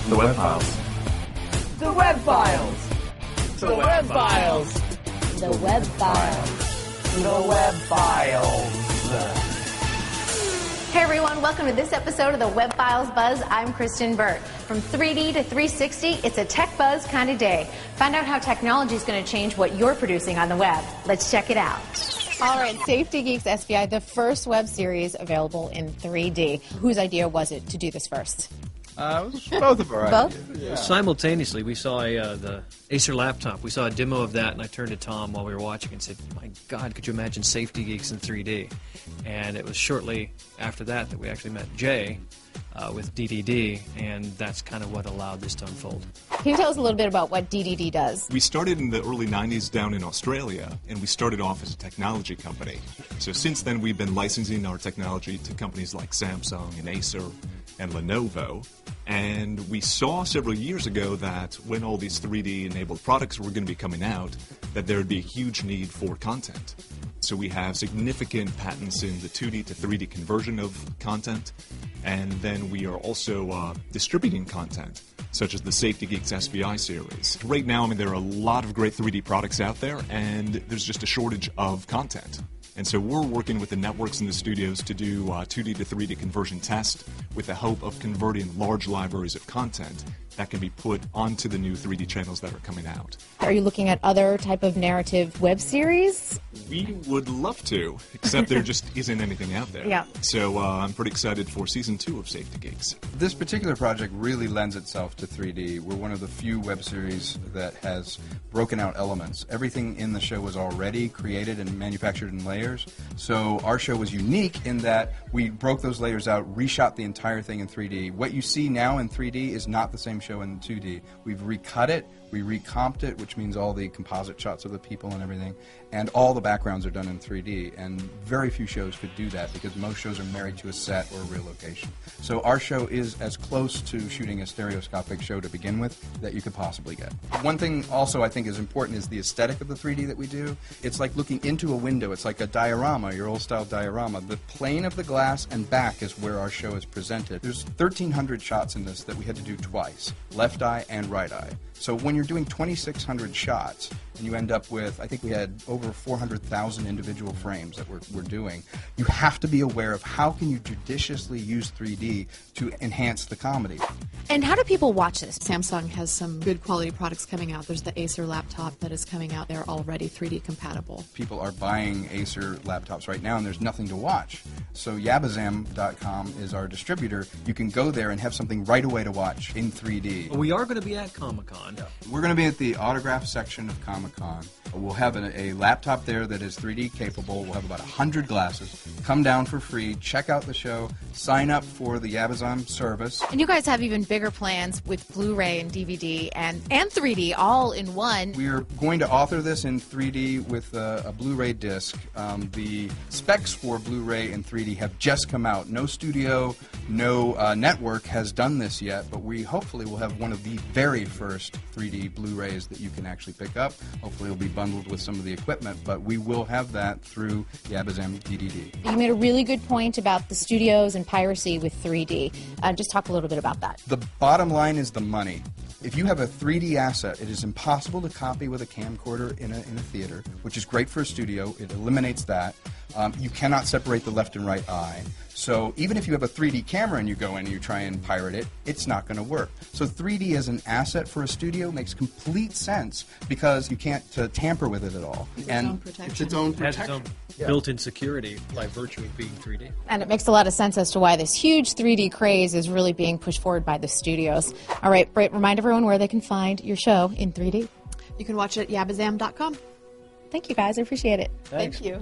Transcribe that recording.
The Web Files. The Web Files. The Web Files. The Web Files. The Web Files. Hey everyone, welcome to this episode of the Web Files Buzz. I'm Kristen Burt. From 3D to 360, it's a tech buzz kind of day. Find out how technology is going to change what you're producing on the web. Let's check it out. All right, Safety Geeks SBI, the first web series available in 3D. Whose idea was it to do this first? It was both of our Both? ideas. Yeah. Simultaneously, we saw the Acer laptop. We saw a demo of that, and I turned to Tom while we were watching and said, my God, could you imagine Safety Geeks in 3D? And it was shortly after that that we actually met Jay with DDD, and that's kind of what allowed this to unfold. Can you tell us a little bit about what DDD does? We started in the early 90s down in Australia, and we started off as a technology company. So since then, we've been licensing our technology to companies like Samsung and Acer and Lenovo. And we saw several years ago that when all these 3D-enabled products were going to be coming out, that there would be a huge need for content. So we have significant patents in the 2D to 3D conversion of content, and then we are also distributing content, such as the Safety Geeks SBI series. Right now, I mean, there are a lot of great 3D products out there, and there's just a shortage of content. And so we're working with the networks and the studios to do 2D to 3D conversion test with the hope of converting large libraries of content that can be put onto the new 3D channels that are coming out. Are you looking at other type of narrative web series? We would love to, except there just isn't anything out there. Yeah. So I'm pretty excited for Season 2 of Safety Geeks. This particular project really lends itself to 3D. We're one of the few web series that has broken out elements. Everything in the show was already created and manufactured in layers. So our show was unique in that we broke those layers out, reshot the entire thing in 3D. What you see now in 3D is not the same show in 2D. We've recut it, we recomped it, which means all the composite shots of the people and everything, and all the backgrounds are done in 3D, and very few shows could do that because most shows are married to a set or a real location. So our show is as close to shooting a stereoscopic show to begin with that you could possibly get. One thing also I think is important is the aesthetic of the 3D that we do. It's like looking into a window. It's like a diorama, your old-style diorama. The plane of the glass and back is where our show is presented. There's 1,300 shots in this that we had to do twice, left eye and right eye. So when you're doing 2,600 shots and you end up with, I think we had over 400,000 individual frames that we're doing, you have to be aware of how can you judiciously use 3D to enhance the comedy. And how do people watch this? Samsung has some good quality products coming out. There's the Acer laptop that is coming out. They're already 3D compatible. People are buying Acer laptops right now and there's nothing to watch. So Yabazam.com is our distributor. You can go there and have something right away to watch in 3D. We are going to be at Comic-Con. We're going to be at the autograph section of Comic-Con. We'll have a laptop there that is 3D capable. We'll have about 100 glasses. Come down for free, check out the show, sign up for the Yabazam service. And you guys have even bigger plans with Blu-ray and DVD and 3D all in one. We're going to author this in 3D with a Blu-ray disc. The specs for Blu-ray and 3D have just come out. No studio, no network has done this yet, but we hopefully will have one of the very first 3D Blu-rays that you can actually pick up. Hopefully it'll be bundled with some of the equipment, but we will have that through Yabazam DDD. You made a really good point about the studios and piracy with 3D. Just talk a little bit about that. The bottom line is the money. If you have a 3D asset, it is impossible to copy with a camcorder in a theater, which is great for a studio. It eliminates that. You cannot separate the left and right eye. So even if you have a 3D camera and you go in and you try and pirate it, it's not going to work. So 3D as an asset for a studio makes complete sense because you can't tamper with it at all. It's its own protection. It's its own It has protection. its own built-in security by virtue of being 3D. And it makes a lot of sense as to why this huge 3D craze is really being pushed forward by the studios. All right, Britt, remind everyone where they can find your show in 3D. You can watch it at Yabazam.com. Thank you, guys. I appreciate it. Thanks. Thank you.